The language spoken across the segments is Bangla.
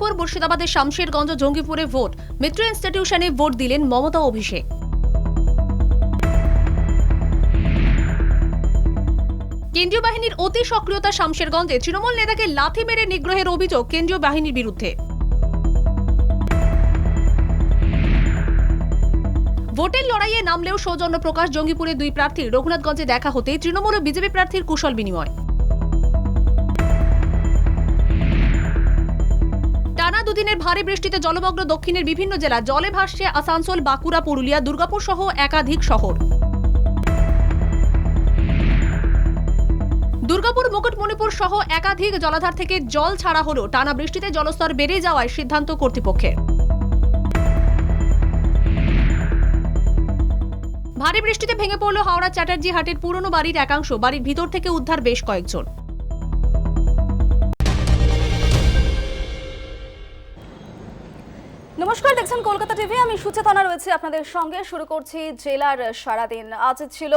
জঙ্গিপুর, মুর্শিদাবাদের শামশেরগঞ্জ, জঙ্গিপুরে ভোট। মিত্র ইনস্টিটিউশনে ভোট দিলেন মমতা অভিষেক। কেন্দ্রীয় বাহিনীর অতি সক্রিয়তা শামশেরগঞ্জে তৃণমূল নেতাকে লাথি মেরে নিগ্রহের অভিযোগ কেন্দ্রীয় বাহিনীর বিরুদ্ধে। ভোটের লড়াইয়ে নামলেও সৌজন্য প্রকাশ জঙ্গিপুরে দুই প্রার্থীর। রঘুনাথগঞ্জে দেখা হতে তৃণমূল ও বিজেপি প্রার্থীর কুশল বিনিময়। টানা দুদিনের ভারী বৃষ্টিতে জলমগ্ন দক্ষিণের বিভিন্ন জেলা। জলে ভাসছে আসানসোল, বাঁকুড়া, পুরুলিয়া, দুর্গাপুর সহ একাধিক শহর। দুর্গাপুর, মুকুটমণিপুর সহ একাধিক জলাধার থেকে জল ছাড়া হলো। টানা বৃষ্টিতে জলস্তর বেড়ে যাওয়ায় সিদ্ধান্ত কর্তৃপক্ষের। ভারী বৃষ্টিতে ভেঙে পড়ল হাওড়া চ্যাটার্জি হাটের পুরনো বাড়ির একাংশ। বাড়ির ভিতর থেকে উদ্ধার বেশ কয়েকজন। নমস্কার, দেখছেন কলকাতা টিভি। আমি সুচেতনা রয়েছে আপনাদের সঙ্গে। শুরু করছি জেলার সারাদিন। আজ ছিল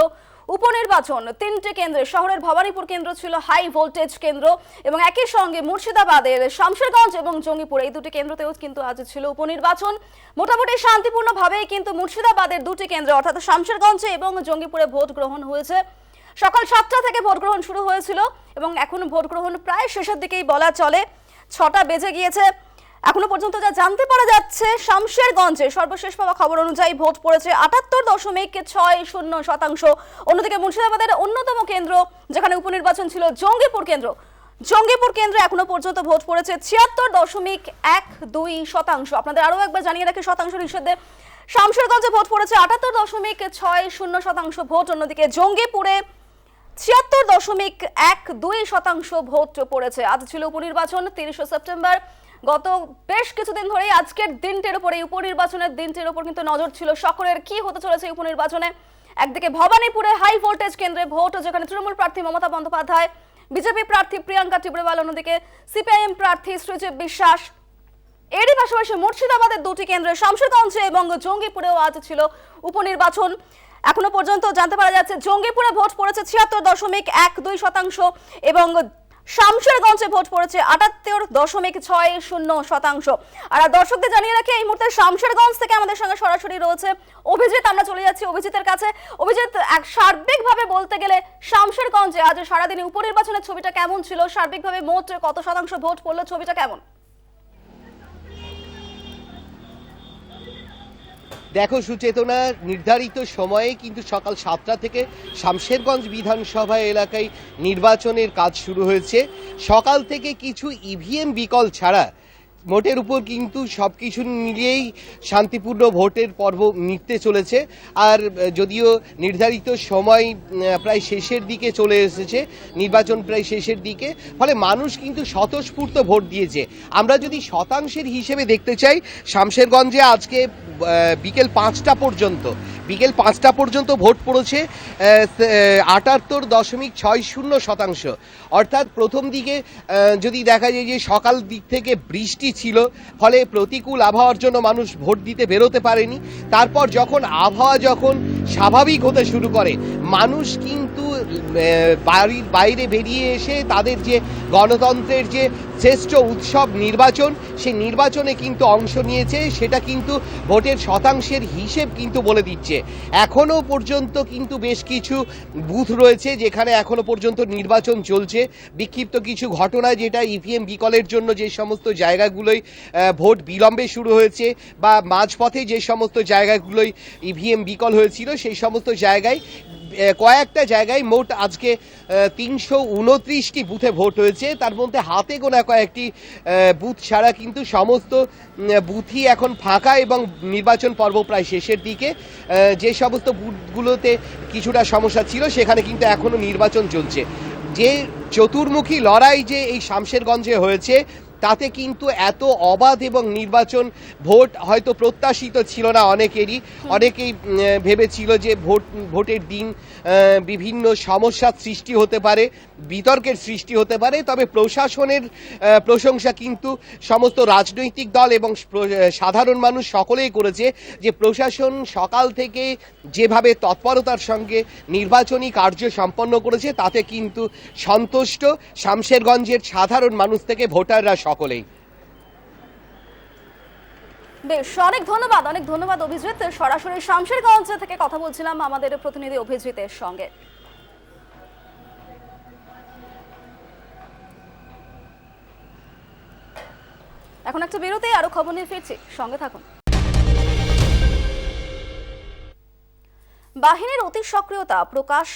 উপনির্বাচন। 3টে কেন্দ্রে, শহরের ভবানীপুর কেন্দ্র ছিল হাই ভোল্টেজ কেন্দ্র এবং একই সঙ্গে মুর্শিদাবাদের শামশেরগঞ্জ এবং জঙ্গিপুর, এই দুটি কেন্দ্রতেও কিন্তু আজ ছিল উপনির্বাচন। মোটামুটি শান্তিপূর্ণভাবেই কিন্তু মুর্শিদাবাদের দুটি কেন্দ্রে অর্থাৎ শামশেরগঞ্জে এবং জঙ্গিপুরে ভোট গ্রহণ হয়েছে। সকাল 7টা থেকে ভোট গ্রহণ শুরু হয়েছিল এবং এখন ভোট গ্রহণ প্রায় শেষের দিকেই বলা চলে। 6টা বেজে গিয়েছে। এখনো পর্যন্ত যা জানতে পারা যাচ্ছে, শামশেরগঞ্জে সর্বশেষ পাওয়া খবর অনুযায়ী ভোট পড়েছে 78.60%। অন্যদিকে মুর্শিদাবাদের অন্যতম কেন্দ্র যেখানে উপনির্বাচন ছিল জঙ্গিপুর কেন্দ্রে এখনো পর্যন্ত ভোট পড়েছে 76.12%। আপনাদের আরো একবার জানিয়ে রাখি শতাংশ হিসেবে শামশেরগঞ্জে ভোট পড়েছে 78.60% ভোট। অন্যদিকে জঙ্গিপুরে 76.12% ভোট পড়েছে। আজ ছিল উপনির্বাচন 30 সেপ্টেম্বর। গত বেশ কিছুদিন ধরেই আজকের দিনটির উপরে, উপনির্বাচনের দিনটির উপর কিন্তু নজর ছিল সকলের। কি হতে চলেছে উপনির্বাচনে? একদিকে ভবানীপুরে হাই ভোল্টেজ কেন্দ্রে ভোট, যেখানে তৃণমূল প্রার্থী মমতা বন্দ্যোপাধ্যায়, বিজেপি প্রার্থী প্রিয়াঙ্কা টিবরেওয়াল, অন্যদিকে সিপিআইএম প্রার্থী সৃজিত বিশ্বাস। এরই পাশাপাশি মুর্শিদাবাদের দুটি কেন্দ্রে, শামশেরগঞ্জে এবং জঙ্গিপুরেও আজ ছিল উপনির্বাচন। এখনো পর্যন্ত জানতে পারা যাচ্ছে জঙ্গিপুরে ভোট পড়েছে 76.12% এবং শামশেরগঞ্জে ভোট পড়েছে 78.60%। আর দর্শকদের জানিয়ে রাখি, এই মুহূর্তে শামশেরগঞ্জ থেকে আমাদের সঙ্গে সরাসরি রয়েছে অভিজিৎ। আমরা চলে যাচ্ছি অভিজিতের কাছে। অভিজিৎ, সার্বিকভাবে বলতে গেলে শামশেরগঞ্জে আজ সারাদিনে উপনির্বাচনের ছবিটা কেমন ছিল? সার্বিকভাবে মোট কত শতাংশ ভোট পড়লো, ছবিটা কেমন? দেখো সুচেতনা, নির্ধারিত সময়ে কিন্তু সকাল 7টা থেকে শামশেরগঞ্জ বিধানসভা এলাকায় নির্বাচনের কাজ শুরু হয়েছে। সকাল থেকে কিছু ইভিএম বিকল ছাড়া ভোটের উপর কিন্তু সবকিছু মিলিয়েই শান্তিপূর্ণ ভোটের পর্ব মিটতে চলেছে। আর যদিও নির্ধারিত সময় প্রায় শেষের দিকে চলে এসেছে, নির্বাচন প্রায় শেষের দিকে, ফলে মানুষ কিন্তু স্বতঃস্ফূর্ত ভোট দিয়েছে। আমরা যদি শতাংশের হিসেবে দেখতে চাই, শামশেরগঞ্জে আজকে বিকেল 5টা পর্যন্ত ভোট পড়েছে 78.60%। অর্থাৎ প্রথম দিকে যদি দেখা যায় যে সকাল দিক থেকে বৃষ্টি ছিল, ফলে প্রতিকূল আবহাওয়ার জন্য মানুষ ভোট দিতে বেরোতে পারেনি। তারপর যখন আবহাওয়া স্বাভাবিক হতে শুরু করে, মানুষ কিন্তু বাড়ির বাইরে বেরিয়ে এসে তাদের যে গণতন্ত্রের যে শ্রেষ্ঠ উৎসব নির্বাচন, সেই নির্বাচনে কিন্তু অংশ নিয়েছে। সেটা কিন্তু ভোটের শতাংশের হিসেব কিন্তু বলে দিচ্ছে। এখনো পর্যন্ত কিন্তু বেশ কিছু বুথ রয়েছে যেখানে এখনো পর্যন্ত নির্বাচন চলছে। বিক্ষিপ্ত কিছু ঘটনা, যেটা ইভিএম বিকলের জন্য যে সমস্ত জায়গাগুলোই ভোট বিলম্বে শুরু হয়েছে বা মাঝপথে যে সমস্ত জায়গাগুলোই ইভিএম বিকল হয়েছিল, সেই সমস্ত জায়গায় কয়েকটা জায়গায় মোট আজকে 329টি বুথে ভোট হয়েছে। তার মধ্যে হাতে গোনা কয়েকটি বুথ ছাড়া কিন্তু সমস্ত বুথই এখন ফাঁকা এবং নির্বাচন পর্ব প্রায় শেষের দিকে। যে সমস্ত বুথগুলোতে কিছুটা সমস্যা ছিল, সেখানে কিন্তু এখনো নির্বাচন চলছে। যে চতুর্মুখী লড়াই যে এই শামশেরগঞ্জে হয়েছে, তাতে কিন্তু এত অবাধ এবং নির্বাচন ভোট হয়তো প্রত্যাশিত ছিল না অনেকেই ভেবেছিল যে ভোটের দিন বিভিন্ন সমস্যার সৃষ্টি হতে পারে, বিতর্কের সৃষ্টি হতে পারে। তবে প্রশাসনের প্রশংসা কিন্তু সমস্ত রাজনৈতিক দল এবং সাধারণ মানুষ সকলেই করেছে, যে প্রশাসন সকাল থেকে যেভাবে তৎপরতার সঙ্গে নির্বাচনী কার্য সম্পন্ন করেছে, তাতে কিন্তু সন্তুষ্ট শামশেরগঞ্জের সাধারণ মানুষ থেকে ভোটাররা সকলেই। বেশ, অনেক ধন্যবাদ অভিজিৎ। সরাসরি শামশেরগঞ্জ থেকে কথা বলছিলাম আমাদের প্রতিনিধি অভিজিতের সঙ্গে। এখন একটা বিরতি, আরো খবর নিয়ে ফিরছি, সঙ্গে থাকুন। বাহিনীর অতি সক্রিয়তা প্রকাশ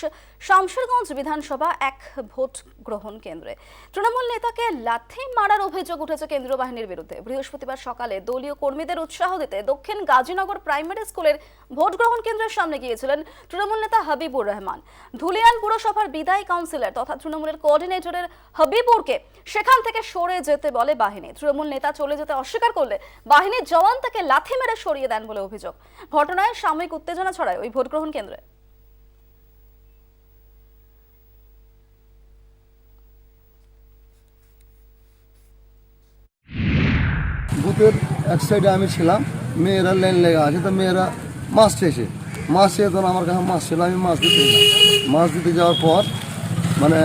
শামশেরগঞ্জ বিধানসভা এক ভোট গ্রহণ কেন্দ্রে। তৃণমূল নেতাকে লাথি মারার অভিযোগ উঠেছে কেন্দ্রীয় বাহিনীর বিরুদ্ধে। বৃহস্পতিবার সকালে দলীয় কর্মীদের উৎসাহ দিতে দক্ষিণ গাজীনগর প্রাইমারি স্কুলের ভোট গ্রহণ কেন্দ্রের সামনে গিয়েছিলেন তৃণমূল নেতা হাবিবুর রহমান। ধুলিয়ান পুরসভার বিদায়ী কাউন্সিলর তথা তৃণমূলের কোঅর্ডিনেটরের হাবিবুরকে সেখান থেকে সরে যেতে বলে বাহিনী। তৃণমূল নেতা চলে যেতে অস্বীকার করলে বাহিনীর জওয়ান তাকে লাথি মেরে সরিয়ে দেন বলে অভিযোগ। ঘটনায় সাময়িক উত্তেজনা ছড়ায় ওই ভোট গ্রহণ কেন্দ্রে। বুথের এক সাইডে আমি ছিলাম, মেয়েরা লাইন লেগে আছে, তো মেয়েরা মাছ চেয়েছে, তখন আমার কাছে মাছ ছিল, আমি মাছ দিতে গেলাম। মাছ দিতে যাওয়ার পর মানে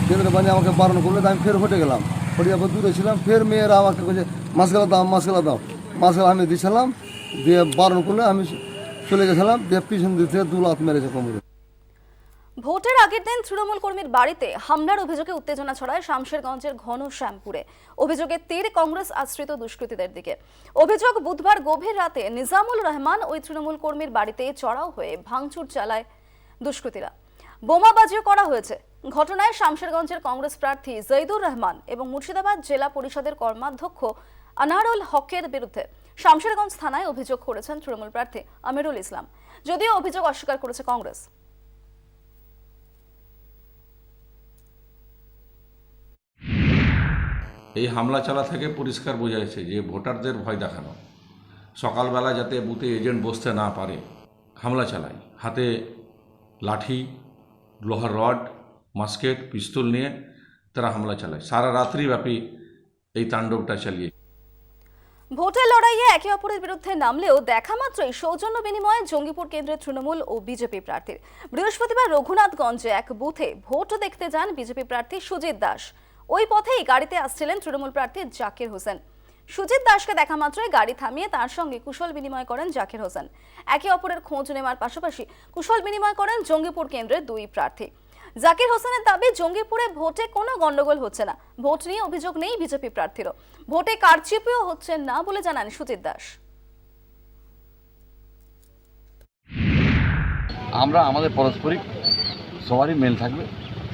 কেন্দ্র বাহিনী আমাকে বারণ করলে, আমি ফের হেঁটে গেলাম, হেঁটে যাওয়ার পর দূরে ছিলাম, ফের মেয়েরা আমাকে বলছে মাছগুলো দাও, মাছগুলো আমি দিয়েছিলাম, দিয়ে বারণ করলে আমি চলে গেছিলাম, দিয়ে পিছন দিতে 2 লাথ মেরেছে কোমরে। ভোটের আগের দিন তৃণমূল কর্মীর বাড়িতে হামলার অভিযোগে উত্তেজনা ছড়ায় শামশেরগঞ্জের ঘনশ্যামপুরে। অভিযোগে তীর কংগ্রেস আশ্রিত দুষ্কৃতীদের দিকে। অভিযোগ, বুধবার গভীর রাতে নিজামুল রহমান ওই তৃণমূল কর্মীর বাড়িতে চড়াও হয়ে ভাঙচুর চালায় দুষ্কৃতীরা। বোমাবাজিও করা হয়েছে। ঘটনায় শামশেরগঞ্জের কংগ্রেস প্রার্থী জৈদুর রহমান এবং মুর্শিদাবাদ জেলা পরিষদের কর্মাধ্যক্ষ আনারুল হকের বিরুদ্ধে শামশেরগঞ্জ থানায় অভিযোগ করেছেন তৃণমূল প্রার্থী আমিরুল ইসলাম। যদিও অভিযোগ অস্বীকার করেছে কংগ্রেস। এই হামলা চালা থেকে পরিষ্কার বোঝা যাচ্ছে যে ভোটারদের ভয় দেখানো, সকালবেলা যাতে বুথে এজেন্ট বসতে না পারে হামলা চালায়, হাতে লাঠি, লোহার রড, মাস্কেট, পিস্তল নিয়ে তারা হামলা চালায়। সারা রাত্রিব্যাপী এই তাণ্ডবটা চালিয়ে। ভোটের লড়াইয়ে একে অপরের বিরুদ্ধে নামলেও দেখা মাত্রই সৌজন্য বিনিময়ে জঙ্গিপুর কেন্দ্রের তৃণমূল ও বিজেপি প্রার্থীর। বৃহস্পতিবার রঘুনাথগঞ্জে এক বুথে ভোট দেখতে যান বিজেপি প্রার্থী সুজিত দাস। ওই পথেই গাড়িতে আসছিলেন তৃণমূল প্রার্থী জাকির হোসেন। সুজিত দাসকে দেখা মাত্রই গাড়ি থামিয়ে তার সঙ্গে কুশল বিনিময় করেন জাকির হোসেন। একে অপরের খোঁজ নেওয়ার পাশাপাশি কুশল বিনিময় করেন জঙ্গিপুর কেন্দ্রের 2 প্রার্থী। জাকির হোসেনের দাবি, জঙ্গিপুরে ভোটে কোনো গন্ডগোল হচ্ছে না, ভোট নিয়ে অভিযোগ নেই বিজেপি প্রার্থীরও, ভোটে কারচুপিও হচ্ছে না বলে জানান সুজিত দাস। আমরা আমাদের পারস্পরিক সবারই মেল থাকবে,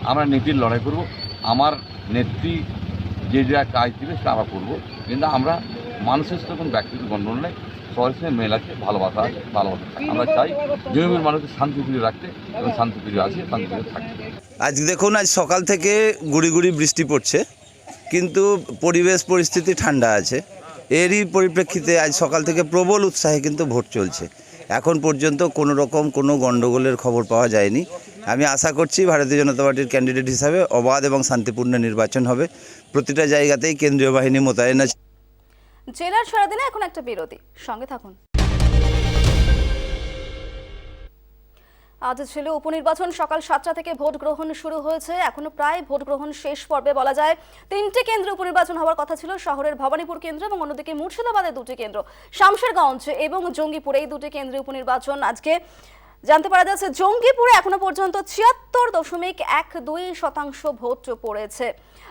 আমরা নীতির লড়াই করব, আমার নেত্রী যে যা কাজ দিবে সেটা আমরা করবো, কিন্তু আমরা মানুষের সাথে কোনো ব্যক্তিগত গণ্ডগোল নেই, সবার সঙ্গে মেল আছে, ভালোবাসা আছে, আমরা চাই জমির মানুষকে শান্তিপ্রিয় রাখতে এবং শান্তিপ্রিয় আছে, শান্তিপ্রিয় থাকতে। আজ দেখুন, আজ সকাল থেকে গুড়ি গুড়ি বৃষ্টি পড়ছে, কিন্তু পরিবেশ পরিস্থিতি ঠান্ডা আছে। এরই পরিপ্রেক্ষিতে আজ সকাল থেকে প্রবল উৎসাহে কিন্তু ভোট চলছে। এখন পর্যন্ত কোনো রকম কোনো গণ্ডগোলের খবর পাওয়া যায়নি। আমি আশা করছি ভারতীয় জনতা পার্টির ক্যান্ডিডেট হিসাবে অবাধ এবং শান্তিপূর্ণ নির্বাচন হবে। প্রতিটা জায়গাতেই কেন্দ্রীয় বাহিনী মোতায়েন আছে। জেলার সারাদিনে এখন একটা বিরতি, সঙ্গে থাকুন। আজ ছিল উপনির্বাচন। সকাল 7টা থেকে ভোট গ্রহণ শুরু হয়েছে। এখনো প্রায় ভোট গ্রহণ শেষ পর্বে বলা যায়। 3টে কেন্দ্রে উপনির্বাচন হওয়ার কথা ছিল, শহরের ভবানীপুর কেন্দ্র এবং অন্যদিকে মুর্শিদাবাদের 2টি কেন্দ্র, শামশেরগঞ্জ এবং জঙ্গিপুরে এই 2টি কেন্দ্রে উপনির্বাচন। আজকে জানতে পারা যাচ্ছে জঙ্গিপুরে এখনো পর্যন্ত 76.12% ভোট পড়েছে।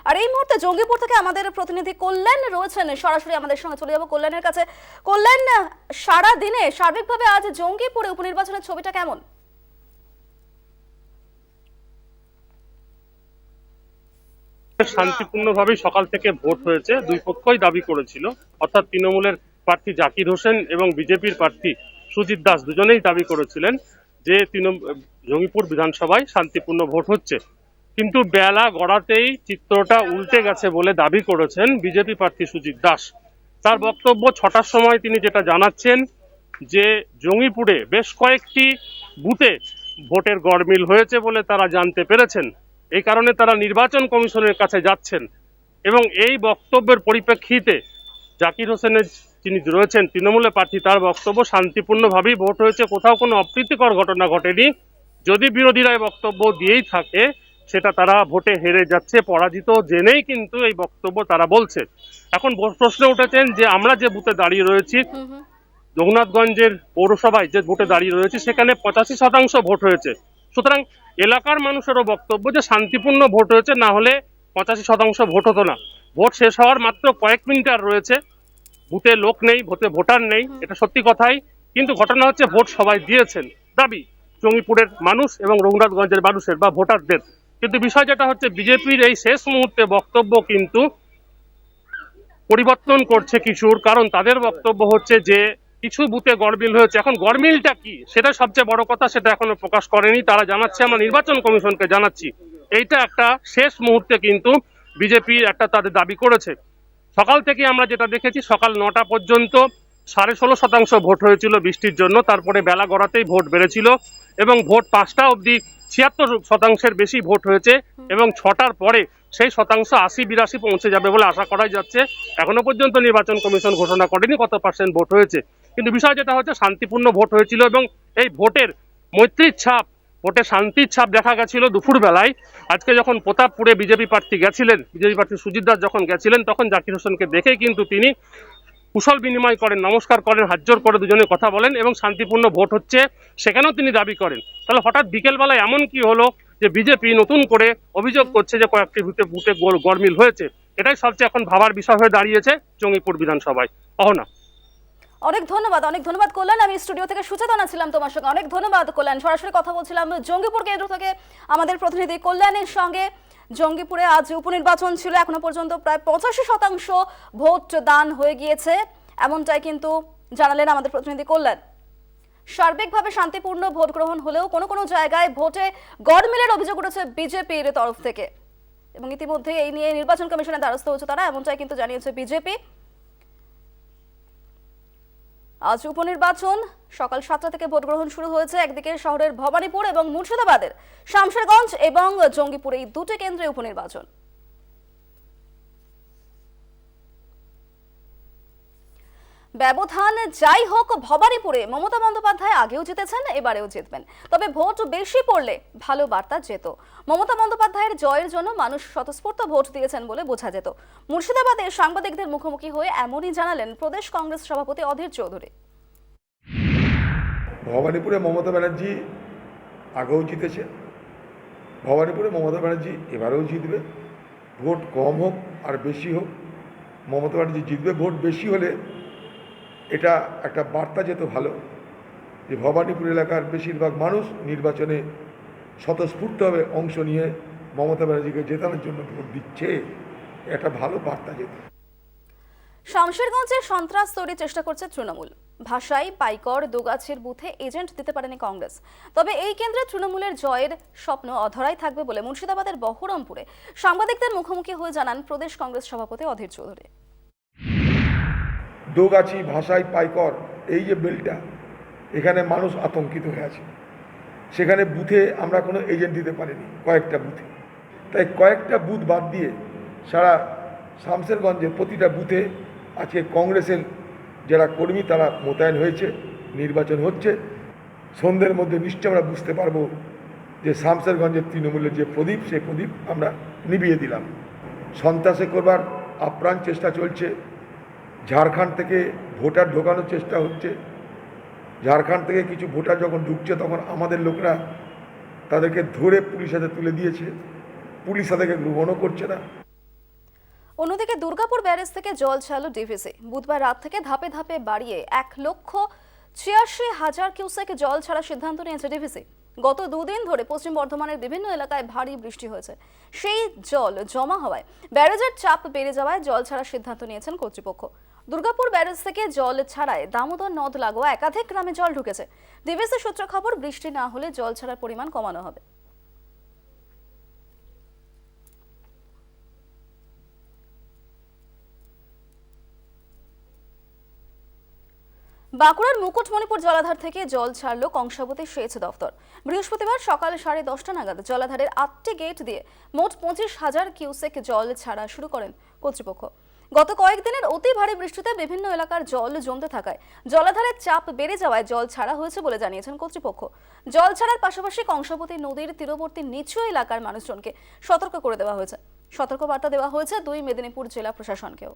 আর এই মুহূর্তে জঙ্গিপুর থেকে আমাদের প্রতিনিধি কল্যাণ রয়েছেন, সরাসরি আমাদের সঙ্গে চলে যাব কল্যাণের কাছে। কল্যাণ, সারা দিনে সার্বিকভাবে আজ জঙ্গিপুরে উপনির্বাচনের ছবিটা কেমন? শান্তিপূর্ণভাবে সকাল থেকে ভোট হয়েছে। 2 পক্ষই দাবি করেছিল, অর্থাৎ তৃণমূলের প্রার্থী জাকির হোসেন এবং বিজেপির প্রার্থী সুজিত দাস দুজনেই দাবি করেছিলেন যে জঙ্গিপুর বিধানসভায় শান্তিপূর্ণ ভোট হচ্ছে। কিন্তু বেলা গড়াতেই চিত্রটা উল্টে গেছে বলে দাবি করেছেন বিজেপি প্রার্থী সুজিত দাস। তার বক্তব্য 6টার সময় তিনি যেটা জানাচ্ছেন যে জঙ্গিপুরে বেশ কয়েকটি বুথে ভোটের গড়মিল হয়েছে বলে তারা জানতে পেরেছেন। এই কারণে তারা নির্বাচন কমিশনের কাছে যাচ্ছেন এবং এই বক্তব্যের পরিপ্রেক্ষিতে জাকির হোসেনের যিনি রয়েছেন তৃণমূলের প্রার্থী, তার বক্তব্য শান্তিপূর্ণভাবেই ভোট হয়েছে, কোথাও কোনো অপ্রীতিকর ঘটনা ঘটেনি। যদি বিরোধীরা বক্তব্য দিয়েই থাকে সেটা তারা ভোটে হেরে যাচ্ছে, পরাজিত জেনেই কিন্তু এই বক্তব্য তারা বলছে। এখন প্রশ্ন উঠেছেন যে আমরা যে বুথে দাঁড়িয়ে রয়েছি রঘুনাথগঞ্জের পৌরসভায় যে ভোটে দাঁড়িয়ে রয়েছে সেখানে 85% ভোট হয়েছে। সুতরাং এলাকার মানুষেরও বক্তব্য যে শান্তিপূর্ণ ভোট হয়েছে, না হলে 85% ভোট হতো না। ভোট শেষ হওয়ার মাত্র কয়েক মিনিট আর রয়েছে, বুথে লোক নেই, ভোটে ভোটার নেই, এটা সত্যি কথাই। কিন্তু ঘটনা হচ্ছে ভোট সবাই দিয়েছেন, দাবি জঙ্গিপুরের মানুষ এবং রঘুনাথগঞ্জের মানুষের বা ভোটারদের। কিন্তু বিষয় যেটা হচ্ছে বিজেপির এই শেষ মুহূর্তে বক্তব্য কিন্তু পরিবর্তন করছে কিছুর, কারণ তাদের বক্তব্য হচ্ছে যে কিছু বুথে গড়মিল হয়েছে। এখন গড়মিলটা কি সেটা সবচেয়ে বড় কথা, সেটা এখনো প্রকাশ করেনি তারা। জানাচ্ছে আমরা নির্বাচন কমিশনকে জানাচ্ছি। এইটা একটা শেষ মুহূর্তে কিন্তু বিজেপি একটা তাদের দাবি করেছে। সকাল থেকে আমরা যেটা দেখেছি, সকাল 9টা পর্যন্ত 16.5% ভোট হয়েছিল বৃষ্টির জন্য। তারপরে বেলা গড়াতেই ভোট বেড়েছিল এবং ভোট 5টা অবধি 76% বেশি ভোট হয়েছে এবং 6টার পরে সেই শতাংশ 80-82 পৌঁছে যাবে বলে আশা করা যাচ্ছে। এখনো পর্যন্ত নির্বাচন কমিশন ঘোষণা করেনি কত পার্সেন্ট ভোট হয়েছে। কিন্তু বিষয় যেটা হচ্ছে শান্তিপূর্ণ ভোট হয়েছিল এবং এই ভোটের মৈত্রীর ছাপ, ভোটে শান্তির ছাপ দেখা গেছিল দুপুর বেলায়। আজকে যখন প্রতাপপুরে বিজেপি প্রার্থী গেছিলেন, বিজেপি প্রার্থী সুজিত দাস যখন গেছিলেন, তখন জাকির হোসেনকে দেখে কিন্তু তিনি কুশল বিনিময় করেন, নমস্কার করেন, হাত জোড় করে দুজনে কথা বলেন এবং শান্তিপূর্ণ ভোট হচ্ছে সেখানেও তিনি দাবি করেন। তাহলে হঠাৎ বিকেলবেলায় এমন কি হলো যে বিজেপি নতুন করে অভিযোগ করছে যে কয়েকটি বুথে গড়মিল হয়েছে? এটাই সবচেয়ে এখন ভাবার বিষয় হয়ে দাঁড়িয়েছে জঙ্গিপুর বিধানসভায়। অহনা, অনেক ধন্যবাদ কল্যাণ। আমি স্টুডিও থেকে সুচেতনা ছিলাম তোমার সঙ্গে। অনেক ধন্যবাদ কল্যাণ। সরাসরি কথা বলছিলাম জঙ্গিপুর কেন্দ্র থেকে আমাদের প্রতিনিধি কল্যাণের সঙ্গে। জঙ্গিপুরে আজ উপনির্বাচন ছিল, এখনো পর্যন্ত প্রায় 85% ভোট দান হয়ে গিয়েছে, এমনটাই কিন্তু জানালেন আমাদের প্রতিনিধি কল্যাণ। সার্বিকভাবে শান্তিপূর্ণ ভোট গ্রহণ হলেও কোনো কোনো জায়গায় ভোটে গড়মিলের অভিযোগ উঠেছে বিজেপির তরফ থেকে এবং ইতিমধ্যে এই নিয়ে নির্বাচন কমিশনের দ্বারস্থ হয়েছে তারা, এমনটাই কিন্তু জানিয়েছে বিজেপি। আজ উপনির্বাচন সকাল 7টা থেকে ভোট গ্রহণ শুরু হয়েছে। একদিকে শহরের ভবানীপুর এবং মুর্শিদাবাদের শামশেরগঞ্জ এবং জঙ্গিপুর, এই দুটি কেন্দ্রে উপনির্বাচন। ব্যবধান যাই হোক, ভবানীপুরে মমতা বন্দ্যোপাধ্যায় আগেও জিতেছেন, এবারেও জিতবেন। তবে ভোট বেশি পড়লে ভালো বার্তা যেত। মমতা বন্দ্যোপাধ্যায়ের জয়ের জন্য মানুষ স্বতঃস্ফূর্ত ভোট দিয়েছেন বলে বোঝা যেত। মুর্শিদাবাদে সাংবাদিকদের মুখোমুখি হয়ে এমনই জানালেন প্রদেশ কংগ্রেস সভাপতি অধীর চৌধুরী। ভবানীপুরে মমতা ব্যানার্জি আগেও জিতেছে, ভবানীপুরে মমতা ব্যানার্জি এবারেও জিতবে। ভোট কম হোক আর বেশি হোক, মমতা ব্যানার্জি জিতবে। ভোট বেশি হলে এটা একটা বার্তা যেত ভালো, যে ভবানীপুর এলাকার বেশিরভাগ মানুষ নির্বাচনে স্বতঃস্ফূর্তভাবে অংশ নিয়ে মমতা ব্যানার্জিকে জেতানোর জন্য ভোট দিচ্ছে, একটা ভালো বার্তা যেত। শামশেরগঞ্জে সন্ত্রাস তৈরির চেষ্টা করছে তৃণমূল। ভাষাই, পাইকর, দুগাছির বুথে এজেন্ট দিতে পারেনি কংগ্রেস। তবে এই কেন্দ্রে তৃণমূলের জয়ের স্বপ্ন অধরাই থাকবে বলে মুর্শিদাবাদের বহরমপুরে সাংবাদিকদের মুখোমুখি হয়ে জানান প্রদেশ কংগ্রেস সভাপতি অধীর চৌধুরী। দোগাছি, ভাষাই, পাইকর, এই যে বেলটা, এখানে মানুষ আতঙ্কিত হয়ে আছে। সেখানে বুথে আমরা কোনো এজেন্ট দিতে পারিনি, কয়েকটা বুথে। তাই কয়েকটা বুথ বাদ দিয়ে সারা শামশেরগঞ্জের প্রতিটা বুথে আজকে কংগ্রেসের যারা কর্মী তারা মোতায়েন হয়েছে, নির্বাচন হচ্ছে। সন্ধ্যের মধ্যে নিশ্চয় আমরা বুঝতে পারবো যে শামশেরগঞ্জের তৃণমূলের যে প্রদীপ, সেই প্রদীপ আমরা নিভিয়ে দিলাম। সন্ত্রাসে করবার আপ্রাণ চেষ্টা চলছে। ঝাড়খণ্ড থেকে ভোটার ঢোকানোর চেষ্টা হচ্ছে। ঝাড়খণ্ড থেকে কিছু ভোটার যখন ঢুকছে তখন আমাদের লোকরা তাদেরকে ধরে পুলিশ হাতে তুলে দিয়েছে, পুলিশ তাদেরকে গ্রহণও করছে না। অন্যদিকে দুর্গাপুর ব্যারেজ থেকে জল ছাড়লো ডিভিসি। বুধবার রাত থেকে ধাপে ধাপে বাড়িয়ে 1,86,000 কিউসেক জল ছাড়ার সিদ্ধান্ত নিয়েছে ডিভিসি। গত দুদিন ধরে পশ্চিম বর্ধমানের বিভিন্ন এলাকায় ভারী বৃষ্টি হয়েছে। সেই জল জমা হওয়ায় ব্যারেজের চাপ বেড়ে যাওয়ায় জল ছাড়ার সিদ্ধান্ত নিয়েছেন কর্তৃপক্ষ। দুর্গাপুর ব্যারেজ থেকে জল ছাড়ায় দামোদর নদ লাগোয়া একাধিক গ্রামে জল ঢুকেছে। ডিভিসি সূত্র খবর, বৃষ্টি না হলে জল ছাড়ার পরিমাণ কমানো হবে। বাঁকুড়ার মুকুটমণিপুর জলাধার থেকে জল ছাড়ল কংসাবতী সেচ দফতর। বৃহস্পতিবার সকাল 10:30 নাগাদ জলাধারের 8টি গেট দিয়ে মোট 25,000 কিউসেক জল ছাড়া শুরু করেন কর্তৃপক্ষ। গত কয়েকদিনের অতি ভারী বৃষ্টিতে বিভিন্ন এলাকার জল জমতে থাকায় জলাধারের চাপ বেড়ে যাওয়ায় জল ছাড়া হয়েছে বলে জানিয়েছেন কর্তৃপক্ষ। জল ছাড়ার পাশাপাশি কংসাবতী নদীর তীরবর্তী নিচু এলাকার মানুষজনকে সতর্ক করে দেওয়া হয়েছে। সতর্কবার্তা দেওয়া হয়েছে 2 মেদিনীপুর জেলা প্রশাসনকেও।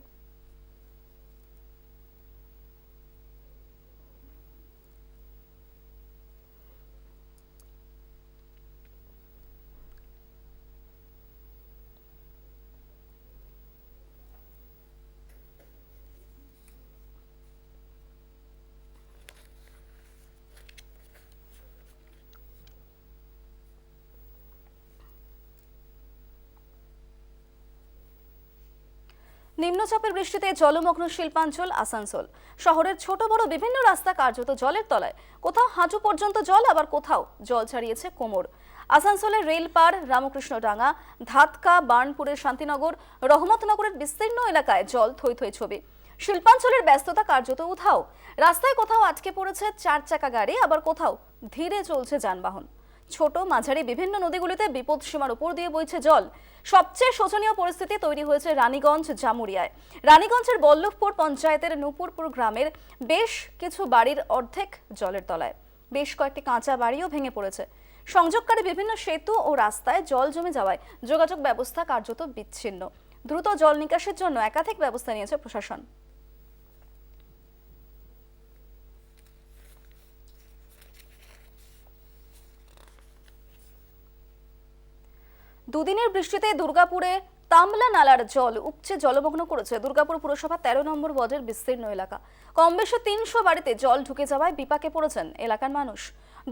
নিম্নচাপের বৃষ্টিতে জলমগ্ন শিল্পাঞ্চল আসানসোল। শহরের ছোট বড় বিভিন্ন রাস্তা কার্যত জলের তলায়, কোথাও হাঁটু পর্যন্ত জল, আবার কোথাও জল ছাড়িয়েছে কোমর। আসানসোলের রেলপাড়, রামকৃষ্ণডাঙ্গা, ধাতকা, বার্নপুরের শান্তিনগর, রহমতনগরের বিস্তীর্ণ এলাকায় জল থই থই ছবি। শিল্পাঞ্চলের ব্যস্ততা কার্যত উধাও। রাস্তায় কোথাও আটকে পড়েছে 4 চাকা গাড়ি, আবার কোথাও ধীরে চলছে যানবাহন। ছোট মাঝারি বিভিন্ন নদীগুলিতে বিপদসীমার উপর দিয়ে বইছে জল। সবচেয়ে শোচনীয় পরিস্থিতি তৈরি হয়েছে রানীগঞ্জ জামুরিয়ায়। রানীগঞ্জের বল্লভপুর পঞ্চায়েতের নূপুরপুর গ্রামের বেশ কিছু বাড়ির অর্ধেক জলের তলায়। বেশ কয়েকটি কাঁচা বাড়িও ভেঙে পড়েছে। সংযোগকারী বিভিন্ন সেতু ও রাস্তায় জল জমে যাওয়ায় যোগাযোগ ব্যবস্থা কার্যত বিচ্ছিন্ন। দ্রুত জল নিকাশের জন্য একাধিক ব্যবস্থা নিয়েছে প্রশাসন। দুদিনের বৃষ্টিতে দুর্গাপুরে তামলা নালার জল উপচে জলমগ্ন করেছে দুর্গাপুর পুরসভা 13 নম্বর ওয়ার্ডের বিস্তীর্ণ এলাকা। কম বেশি 300 বাড়িতে জল ঢুকে যাওয়ায় বিপাকে পড়েছেন এলাকার মানুষ।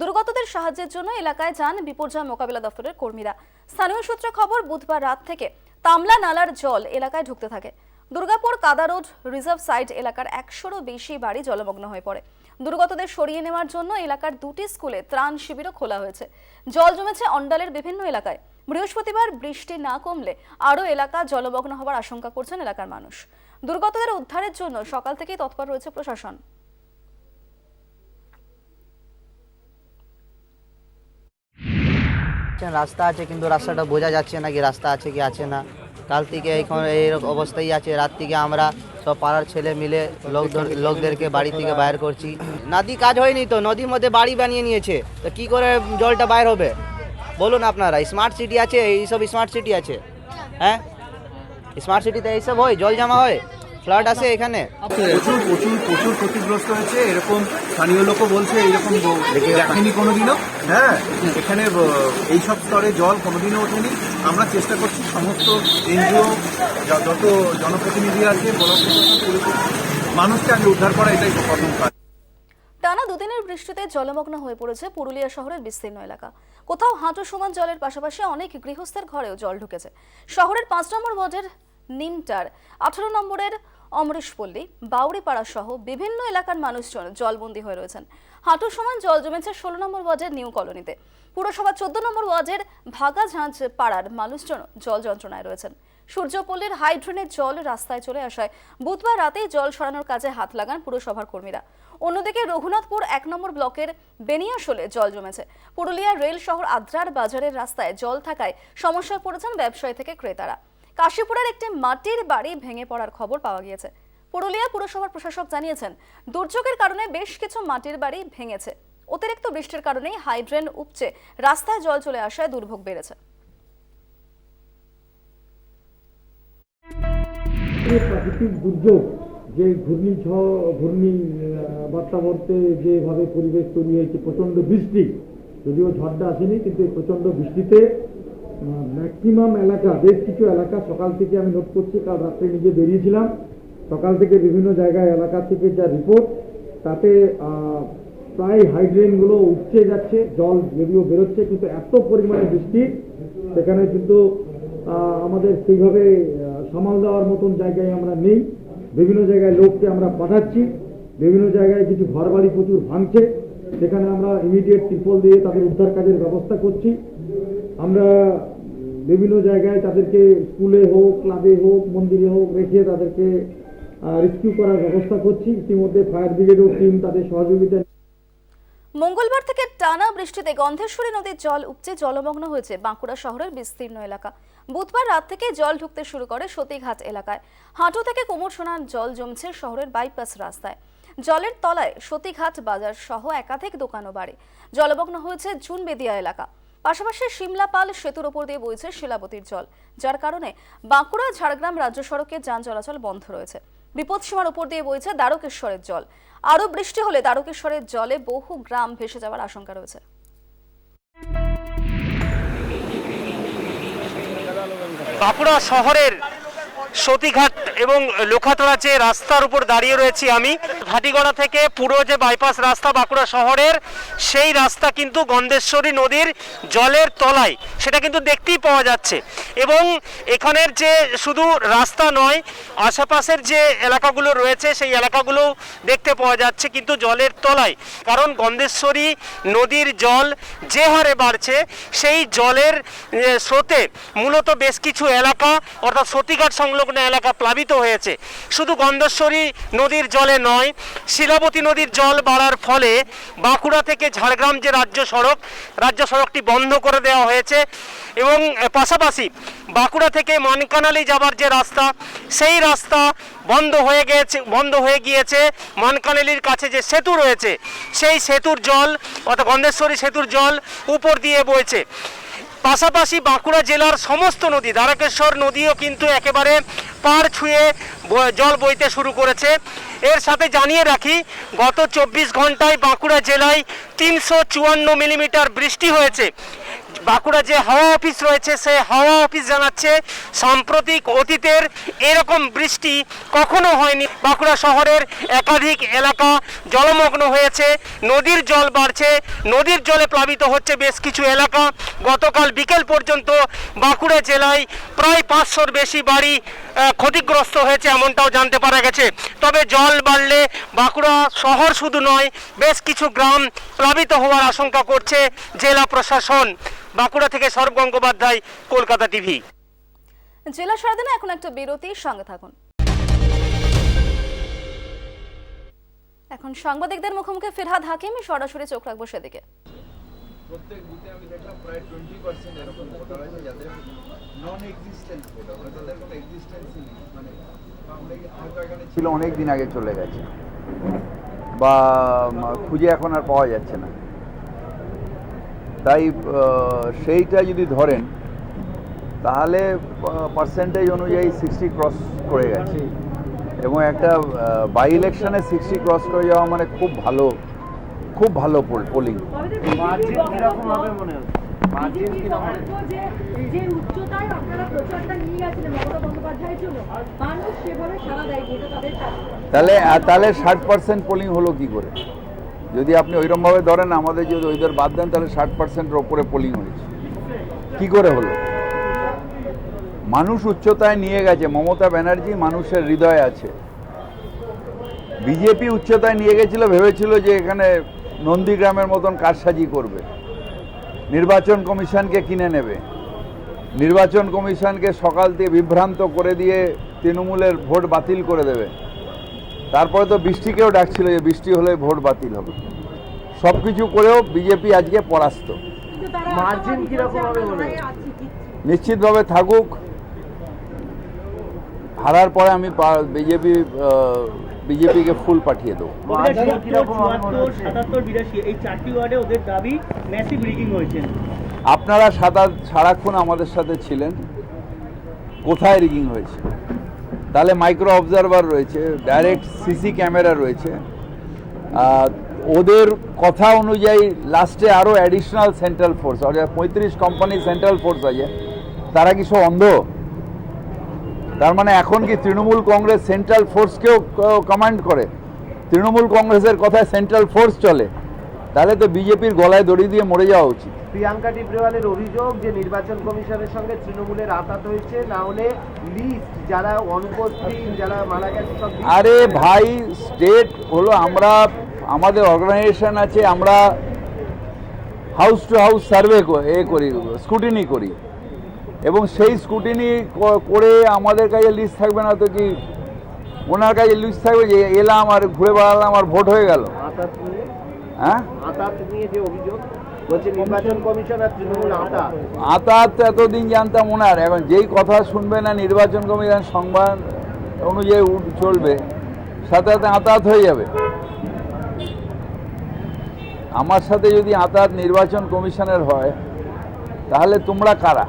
দুর্গতদের সাহায্যের জন্য এলাকায় যান বিপর্যয় মোকাবিলা দপ্তরের কর্মীরা। স্থানীয় সূত্রে খবর, বুধবার রাত থেকে তামলা নালার জল এলাকায় ঢুকতে থাকে। দুর্গাপুর কাদা রোড রিজার্ভ সাইট এলাকার 100-এরও বেশি বাড়ি জলমগ্ন হয়ে পড়ে। দুর্গতদের সরিয়ে নেওয়ার জন্য এলাকার 2টি স্কুলে ত্রাণ শিবিরও খোলা হয়েছে। জল জমেছে অন্ডালের বিভিন্ন এলাকায়। বৃহস্পতিবার বৃষ্টি না কমলে আরও এলাকা জলমগ্ন হওয়ার আশঙ্কা করছেন এলাকার মানুষ। দুর্গতদের উদ্ধারের জন্য সকাল থেকেই তৎপর রয়েছে প্রশাসন। রাস্তা আছে কিন্তু রাস্তাটা বোঝা যাচ্ছে না কি রাস্তা আছে কি আছে না। কাল থেকে এখন এই অবস্থায় আছে। রাত থেকে আমরা সব পাড়ার ছেলে মিলে লোকদেরকে বাড়ি থেকে বাইর করছি। নদী কাজ হয়নি তো, নদীর মধ্যে বাড়ি বানিয়ে নিয়েছে, তো কি করে জলটা বাইর হবে বলুন আপনারা? স্মার্ট সিটি আছে, এইসব স্মার্ট সিটি আছে? হ্যাঁ, স্মার্ট সিটিতে এইসব হয়, জল জমা হয়, ফ্লাড আসে এখানে। প্রচুর প্রচুর প্রচুর ক্ষতিগ্রস্ত হয়েছে, এরকম স্থানীয় লোকও বলছে, এইরকম দেখেনি কোনোদিনও। হ্যাঁ, এখানে এইসব স্তরে জল কোনোদিনও ওঠেনি। আমরা চেষ্টা করছি সমস্ত এনজিও, যত জনপ্রতিনিধি আছে, মানুষকে আগে উদ্ধার করা, এটাই প্রথম কাজ। টানা দুদিনের বৃষ্টিতে জলমগ্ন হয়ে পড়েছে পুরুলিয়া শহরের বিস্তীর্ণ এলাকা। কোথাও হাঁটু সমান জলের পাশাপাশি অনেক গৃহস্থের ঘরেও জল ঢুকেছে। শহরের 5 নম্বর ওয়ার্ডের নিমটার, 18 নম্বরের অমরেশপল্লী, বাউরিপাড়া সহ বিভিন্ন এলাকার মানুষজন জলবন্দী হয়ে রয়েছেন। হাঁটু সমান জল জমেছে 16 নম্বর ওয়ার্ডের নিউ কলোনিতে। পুরসভা 14 নম্বর ওয়ার্ডের ভাগাঝাঁঝ পাড়ার মানুষজন জল যন্ত্রণায় রয়েছেন। সূর্যপল্লীর হাইড্রেনের জল রাস্তায় চলে আসায় বুধবার রাতেই জল সরানোর কাজে হাত লাগান পুরসভার কর্মীরা। অন্যদিকে রঘুনাথপুর 1 নম্বর ব্লকের বেনিয়াশোলে জল জমেছে। পুরুলিয়ার রেল শহর আদ্রার বাজারের রাস্তায় জল থাকায় সমস্যায় পড়েছেন ব্যবসায়ী থেকে ক্রেতারা। কাশীপুরের একটি মাটির বাড়ি ভেঙে পড়ার খবর পাওয়া গিয়েছে। পুরুলিয়া পুরসভার প্রশাসক জানিয়েছেন, দুর্যোগের কারণে বেশ কিছু মাটির বাড়ি ভেঙেছে। অতিরিক্ত বৃষ্টির কারণেই হাইড্রেন উপচে রাস্তায় জল চলে আসায় দুর্ভোগ বেড়েছে। প্রাকৃতিক দুর্যোগ, যে ঘূর্ণি বার্তাবর্তে যেভাবে পরিবেশ তৈরি হয়েছে, প্রচণ্ড বৃষ্টি, যদিও ঝড়টা আসেনি, কিন্তু এই প্রচণ্ড বৃষ্টিতে ম্যাক্সিমাম এলাকা, বেশ কিছু এলাকা সকাল থেকে আমি নোট করছি, কাল রাত্রে নিজে বেরিয়েছিলাম, সকাল থেকে বিভিন্ন জায়গায় এলাকা থেকে যা রিপোর্ট, তাতে প্রায় হাইড্রেনগুলো উপচে যাচ্ছে, জল যদিও বেরোচ্ছে, কিন্তু এত পরিমাণে বৃষ্টি সেখানে কিন্তু আমাদের সেইভাবে সামাল দেওয়ার মতন জায়গায় আমরা নেই। বিভিন্ন জায়গায় লোককে আমরা পাঠাচ্ছি, বিভিন্ন জায়গায় কিছু ঘরবাড়ি প্রচুর ভাঙছে, সেখানে আমরা ইমিডিয়েট ত্রিপল দিয়ে তাদের উদ্ধার কাজের ব্যবস্থা করছি। আমরা বিভিন্ন জায়গায় তাদেরকে স্কুলে হোক, ক্লাবে হোক, মন্দিরে হোক রেখে তাদেরকে রেস্কিউ করার ব্যবস্থা করছি। ইতিমধ্যে ফায়ার ব্রিগেডও টিম তাদের সহযোগিতা। মঙ্গলবার থেকে টানা বৃষ্টিতে গন্ধেশ্বরী নদীর জল উপচে জলমগ্ন হয়েছে বাঁকুড়া শহরের বিস্তীর্ণ এলাকা। বুধবার রাত থেকে জল ঢুকতে শুরু করে সতীঘাট এলাকায়। হাঁটু থেকে কোমর সমান জল জমছে শহরের বাইপাস রাস্তায়। জলের তলায় সতীঘাট বাজার সহ একাধিক দোকান ও বাড়ি। জলমগ্ন হয়েছে জুনবেদিয়া এলাকা। পাশাপাশি সিমলাপাল সেতুর ওপর দিয়ে বইছে শিলাবতীর জল, যার কারণে বাঁকুড়া ঝাড়গ্রাম রাজ্য সড়কে যান চলাচল বন্ধ রয়েছে। বিপদসীমার উপর দিয়ে বইছে দ্বারকেশ্বরের জল। আরও বৃষ্টি হলে দ্বারকেশ্বরের জলে বহু গ্রাম ভেসে যাওয়ার আশঙ্কা রয়েছে। বাঁকুড়া শহরের সতীঘাট এবং লোখাতড়া যে রাস্তার উপর দাঁড়িয়ে রয়েছি আমি, ভাটিগড়া থেকে পুরো যে বাইপাস রাস্তা বাঁকুড়া শহরের, সেই রাস্তা কিন্তু গন্ধেশ্বরী নদীর জলের তলায়, সেটা কিন্তু দেখতেই পাওয়া যাচ্ছে। এবং এখানের যে শুধু রাস্তা নয়, আশেপাশের যে এলাকাগুলো রয়েছে সেই এলাকাগুলো দেখতে পাওয়া যাচ্ছে কিন্তু জলের তলায়। কারণ গন্ধেশ্বরী নদীর জল যে হারে বাড়ছে, সেই জলের স্রোতে মূলত বেশ কিছু এলাকা অর্থাৎ সতীঘাট সংলগ্ন এলাকা প্লাবিত হয়েছে। শুধু গন্ধেশ্বরী নদীর জলে নয়, শিলাবতী নদীর জল বাড়ার ফলে বাঁকুড়া থেকে ঝাড়গ্রাম যে রাজ্য সড়কটি বন্ধ করে দেওয়া হয়েছে। এবং পাশাপাশি বাঁকুড়া থেকে মানকানালি যাবার যে রাস্তা, সেই রাস্তা বন্ধ হয়ে গিয়েছে। মানকানালির কাছে যে সেতু রয়েছে, সেই সেতুর জল অর্থাৎ গন্ধেশ্বরী সেতুর জল উপর দিয়ে বইছে। পাশাপাশি বাঁকুড়া জেলার সমস্ত নদী, দ্বারকেশ্বর নদীও কিন্তু একেবারে পাড় ছুঁয়ে জল বইতে শুরু করেছে। এর সাথে জানিয়ে রাখি, গত 24 ঘন্টায় বাঁকুড়া জেলায় 354 মিলিমিটার বৃষ্টি হয়েছে। বাঁকুড়া যে হাওয়া অফিস রয়েছে, সেই হাওয়া অফিস জানাচ্ছে সাম্প্রতিক অতীতের এরকম বৃষ্টি কখনো হয়নি। বাঁকুড়া শহরের একাধিক এলাকা জলমগ্ন হয়েছে, নদীর জল বাড়ছে, নদীর জলে প্লাবিত হচ্ছে বেশ কিছু এলাকা। গতকাল বিকেল পর্যন্ত বাঁকুড়া জেলায় প্রায় 500-র বেশি বাড়ি ক্ষতিগ্রস্ত হয়েছে, এমনটাও জানতে পারা গেছে। তবে জল বাড়লে বাঁকুড়া শহর শুধু নয়, বেশ কিছু গ্রাম প্লাবিত হওয়ার আশঙ্কা করছে জেলা প্রশাসন। বাঁকুড়া থেকে সৌরভ গঙ্গোপাধ্যায়, কলকাতা টিভি। জেলা সারাদিনে এখন একটা বিরতির সঙ্গে থাকুন। এখন সাংবাদিকদের মুখোমুখি ফিরহাদ হাকিম, সরাসরি চোখ রাখবো সেদিকে। প্রত্যেক বুথে আমি দেখলাম প্রায় 20% এরকম ভোটার আছে যাদের নন এক্সিস্টেন্স ভোটার, মানে তাদের কোনো এক্সিস্টেন্সই নেই, মানে হয়তো এখানে ছিল অনেক দিন আগে চলে গেছে বা খুঁজে এখন আর পাওয়া যাচ্ছে না। তাই সেইটা যদি ধরেন তাহলে পার্সেন্টেজ অনুযায়ী 60 ক্রস করে গেছে। এবং একটা বাই ইলেকশনে 60 ক্রস করে যাওয়া মানে খুব ভালো পোলিং। তাহলে 60% পোলিং হলো কি করে? যদি আপনি ওইরকমভাবে ধরেন, আমাদের যদি ওইদের বাদ দেন, তাহলে 60%-এর ওপরে পোলিং হয়েছে। কি করে হলো? মানুষ উচ্চতায় নিয়ে গেছে। মমতা ব্যানার্জি মানুষের হৃদয়ে আছে। বিজেপি উচ্চতায় নিয়ে গেছিল, ভেবেছিল যে এখানে নন্দীগ্রামের মতন কারসাজি করবে, নির্বাচন কমিশনকে কিনে নেবে, নির্বাচন কমিশনকে সকাল থেকে বিভ্রান্ত করে দিয়ে তৃণমূলের ভোট বাতিল করে দেবে। তারপরে তো বৃষ্টিকেও ডাকছিল যে বৃষ্টি হলে ভোট বাতিল হবে। সব কিছু করেও বিজেপি আজকে পরাস্ত। নিশ্চিতভাবে থাকুক, হারার পরে আমি বিজেপিকে ফুল পাঠিয়ে দেবো। আপনারা সারাক্ষণ আমাদের সাথে ছিলেন। কোথায় রিগিং হয়েছে? তাহলে মাইক্রো অবজারভার রয়েছে, ডাইরেক্ট সিসি ক্যামেরা রয়েছে। ওদের কথা অনুযায়ী লাস্টে আরও অ্যাডিশনাল সেন্ট্রাল ফোর্স, অর্থাৎ 35 কোম্পানি সেন্ট্রাল ফোর্স আছে। তারা কি সব অন্ধ? তার মানে এখন কি তৃণমূল কংগ্রেস সেন্ট্রাল ফোর্সকেও কমান্ড করে? তৃণমূল কংগ্রেসের কথায় সেন্ট্রাল ফোর্স চলে, তাহলে তো বিজেপির গলায় দড়ি দিয়ে মরে যাওয়া উচিত। প্রিয়াঙ্কা টিব্রেওয়ালের অভিযোগ যে নির্বাচন কমিশনের সঙ্গে তৃণমূলের আঘাত হয়েছে, না হলে লিস্ট যারা অনুপস্থিত, যারা মারা গেছে সব। আরে ভাই, স্টেট হলো, আমাদের অর্গানাইজেশন আছে, আমরা হাউস টু হাউস সার্ভে করি, স্ক্রুটিনি করি, এবং সেই স্ক্রুটিনি করে আমাদের কাছে লিস্ট থাকবে না তো কি ওনার কাছে লিস্ট থাকবে যে এলাম আর ঘুরে বেড়ালাম আর ভোট হয়ে গেল? হ্যাঁ, আতাত এতদিন জানতাম ওনার, এখন যেই কথা শুনবে না নির্বাচন কমিশন সংবাদ অনুযায়ী চলবে, সাথে সাথে আতাত হয়ে যাবে। আমার সাথে যদি আতাত নির্বাচন কমিশনের হয়, তাহলে তোমরা কারা?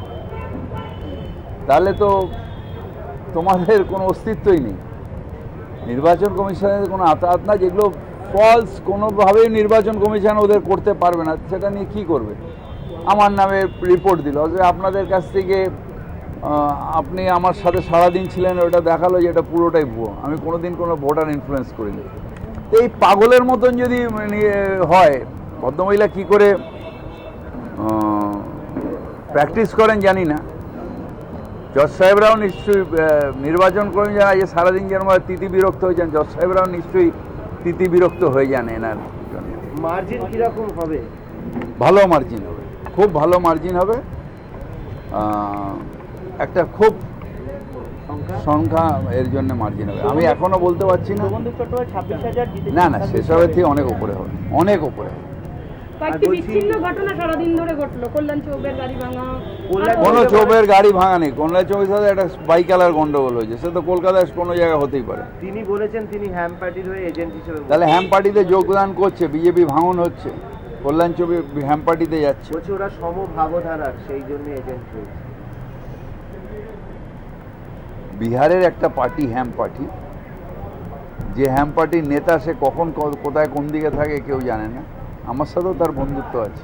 তাহলে তো তোমাদের কোনো অস্তিত্বই নেই। নির্বাচন কমিশনের কোনো আতাত না, যেগুলো ফলস, কোনোভাবেই নির্বাচন কমিশন ওদের করতে পারবে না। সেটা নিয়ে কী করবে? আমার নামে রিপোর্ট দিল, আপনাদের কাছ থেকে আপনি আমার সাথে সারাদিন ছিলেন, ওটা দেখালো যে এটা পুরোটাই ভুয়ো। আমি কোনোদিন কোনো ভোটার ইনফ্লুয়েন্স করিনি। তো এই পাগলের মতন যদি হয়, ভদ্রমহিলা কী করে প্র্যাকটিস করেন জানি না। জজ সাহেবরাও নিশ্চয়ই নির্বাচন করেন যারা, যে সারাদিন যেন তিতি বিরক্ত হয়ে যান, জজ সাহেবরাও নিশ্চয়ই তিতি বিরক্ত হয়ে যান এনার জন্য। মার্জিন কিরকম হবে? ভালো মার্জিন হবে, খুব ভালো মার্জিন হবে। একটা খুব সংখ্যা এর জন্য মার্জিন হবে, আমি এখনো বলতে পারছি না। না না, সেসবের থেকে অনেক উপরে হবে, অনেক উপরে হবে। কোনো চোপের গাড়ি ভাঙা নেই। কল্যাণ চৌকের সাথে একটা বাইকালার গন্ডগোল হয়েছে, সে তো কলকাতায় কোনো জায়গায় হতেই পারে। তিনি বলেছেন তিনি হ্যাম পার্টির হয়ে এজেন্ট হিসেবে। তাহলে হ্যাম পার্টিতে যোগদান করছে, বিজেপি ভাঙন হচ্ছে, কল্যাণ চৌকি হ্যাম পার্টিতে যাচ্ছে। বলছে ওরা সমভাবধারার, সেই জন্য এজেন্ট হয়েছে। বিহারের একটা পার্টি হ্যাম পার্টি, যে হ্যাম পার্টির নেতা সে কখন কোথায় কোন দিকে থাকে কেউ জানে না। আমার সাথেও তার বন্ধুত্ব আছে,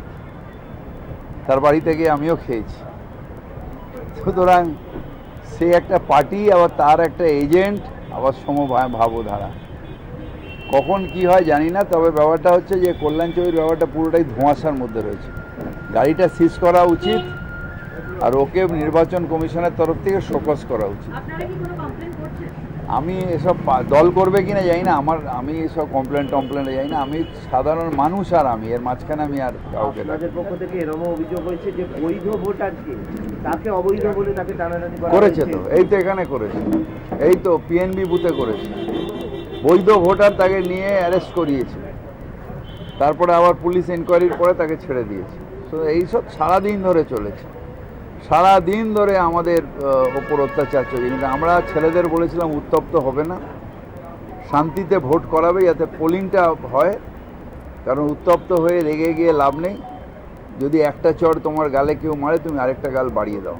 তার বাড়িতে গিয়ে আমিও খেয়েছি। সুতরাং সে একটা পার্টি, আবার তার একটা এজেন্ট, আবার সমভাবধারা। কখন কি হয় জানি না, তবে ব্যাপারটা হচ্ছে যে কল্যাণ চৌকির ব্যাপারটা পুরোটাই ধোঁয়াশার মধ্যে রয়েছে। গাড়িটা সিজ করা উচিত, আর ওকে নির্বাচন কমিশনের তরফ থেকে শোকজ করা উচিত। আমি এসব দল করবে কিনা জানি না, আমি এসব কমপ্লেন্টে যাই না। আমি সাধারণ মানুষ, আর আমি এর মাঝখানে আমি আর কাউকে। আপনাদের পক্ষ থেকে এরকম অভিযোগ হয়েছে যে বৈধ ভোটারকে তাকে অবৈধ বলে তাকে টানাটানি করেছে। তো এই তো এখানে করেছে, এই তো পিএনবি বুথে করেছে। বৈধ ভোটার তাকে নিয়ে অ্যারেস্ট করিয়েছে, তারপরে আবার পুলিশ এনকোয়ারির পরে তাকে ছেড়ে দিয়েছে। তো এইসব সারাদিন ধরে চলেছে, সারাদিন ধরে আমাদের ওপর অত্যাচার চলছে। কিন্তু আমরা ছেলেদের বলেছিলাম উত্তপ্ত হবে না, শান্তিতে ভোট করাবে, যাতে পোলিংটা হয়। কারণ উত্তপ্ত হয়ে রেগে গিয়ে লাভ নেই। যদি একটা চড় তোমার গালে কেউ মারে, তুমি আরেকটা গাল বাড়িয়ে দাও।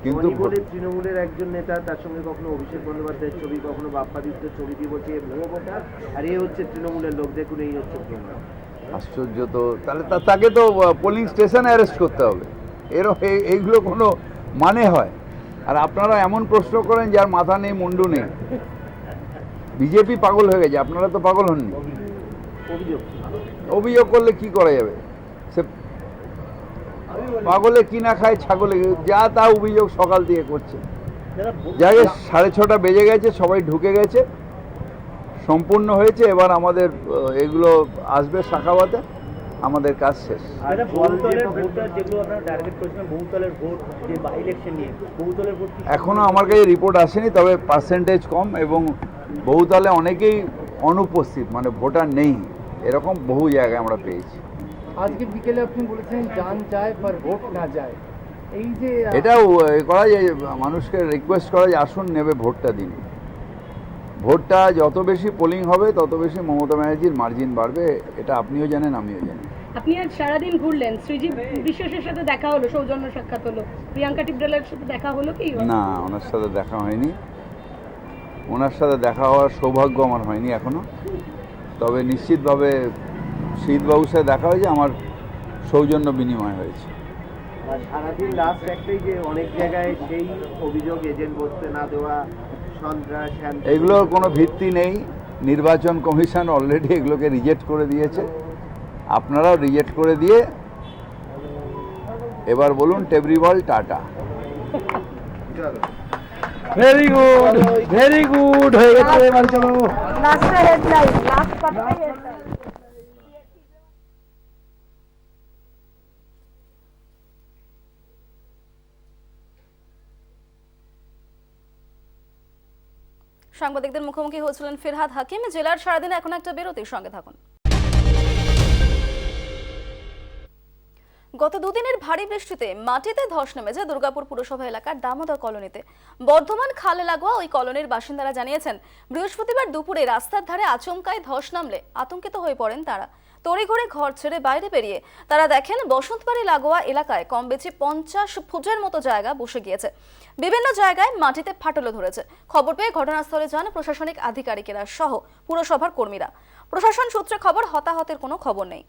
কিন্তু তৃণমূলের একজন নেতা, তার সঙ্গে কখনো অভিষেক বন্দ্যোপাধ্যায়ের ছবি, কখনো বাপ্পাদিত্যের ছবি দিয়ে বলছে ভুয়ো ভোটার, আর এ হচ্ছে তৃণমূলের লোক, দেখুন এই হচ্ছে প্রমাণ। আশ্চর্য তো। তাহলে তাকে তো পোলিং স্টেশনে অ্যারেস্ট করতে হবে। এইগুলো কোনো মানে হয়? আর আপনারা এমন প্রশ্ন করেন যার মাথা নেই মুন্ডু নেই। বিজেপি পাগল হয়ে গেছে, আপনারা তো পাগল হননি। অভিযোগ করলে কি করা যাবে? সে পাগলে কি না খায় ছাগলে, যা তা অভিযোগ সকাল দিয়ে করছে। যাকে 6:30 বেজে গেছে, সবাই ঢুকে গেছে, সম্পূর্ণ হয়েছে। এবার আমাদের এগুলো আসবে শাখাবাতে, আমাদের কাজ শেষ। এখনো আমার কাছে রিপোর্ট আসেনি, তবে পার্সেন্টেজ কম, এবং বহুতলে অনেকেই অনুপস্থিত, মানে ভোটার নেই, এরকম বহু জায়গায় আমরা পেয়েছি। আজকে বিকেলে আপনি বলেছেন জান যায় পর ভোট না যায়, এই যে এটাও করা যায়, মানুষকে রিকোয়েস্ট করা যায় আসুন নেবে ভোটটা দিন। ভোটটা যত বেশি পোলিং হবে তত বেশি মমতা ব্যানার্জির মার্জিন বাড়বে, এটা আপনিও জানেন আমিও জানি। আপনি আজ সারাদিন ঘুরলেন, সৃজিত বিশ্বাসের সাথে দেখা হলো, সৌজন্য সাক্ষাৎ হলো, প্রিয়াঙ্কা টিবডালের সাথে দেখা হলো কি? না, ওনার সাথে দেখা হয়নি, ওনার সাথে দেখা হওয়ার সৌভাগ্য আমার হয়নি এখনো। তবে নিশ্চিতভাবে শহীদবাবুর সাথে দেখা হয়েছে, আমার সৌজন্য বিনিময় হয়েছে। আর সারাদিন লাস্ট একটাই যে অনেক জায়গায় সেই অভিযোগ এজেন্ট বসতে না দেওয়া, সন্ত্রাস, এগুলোর কোনো ভিত্তি নেই। নির্বাচন কমিশন অলরেডি এগুলোকে রিজেক্ট করে দিয়েছে, আপনারাও রিজেক্ট করে দিয়ে এবার বলুন টেবরিবল টাটা। ভেরি গুড, ভেরি গুড হয়ে গেছে। এবার চলো লাস্টে হেডলাইন, লাস্ট পার্টটাই হেডলাইন। সাংবাদিকদের মুখোমুখি হয়েছিলেন ফিরহাদ হাকিম। জেলার সারাদিনে এখন একটা বিরতির সঙ্গে থাকুন। গত দুদিনের ভারী বৃষ্টিতে মাটিতে ধস নেমেছে দুর্গাপুর পুরসভা এলাকার দামোদর কলোনিতে। বর্ধমান খালে লাগোয়া ওই কলোনির বাসিন্দারা জানিয়েছেন, বৃহস্পতিবার দুপুরে রাস্তার ধারে আচমকায় ধস নামলে আতঙ্কিত হয়ে পড়েন তারা। তড়িঘড়ি ঘর ছেড়ে বাইরে বেরিয়ে তারা দেখেন বসন্তবাড়ি লাগোয়া এলাকায় কম বেশি 50 ফুটের মতো জায়গা বসে গিয়েছে। বিভিন্ন জায়গায় মাটিতে ফাটলও ধরেছে। খবর পেয়ে ঘটনাস্থলে যান প্রশাসনিক আধিকারিকেরা সহ পুরসভার কর্মীরা। প্রশাসন সূত্রে খবর, হতাহতের কোনো খবর নেই।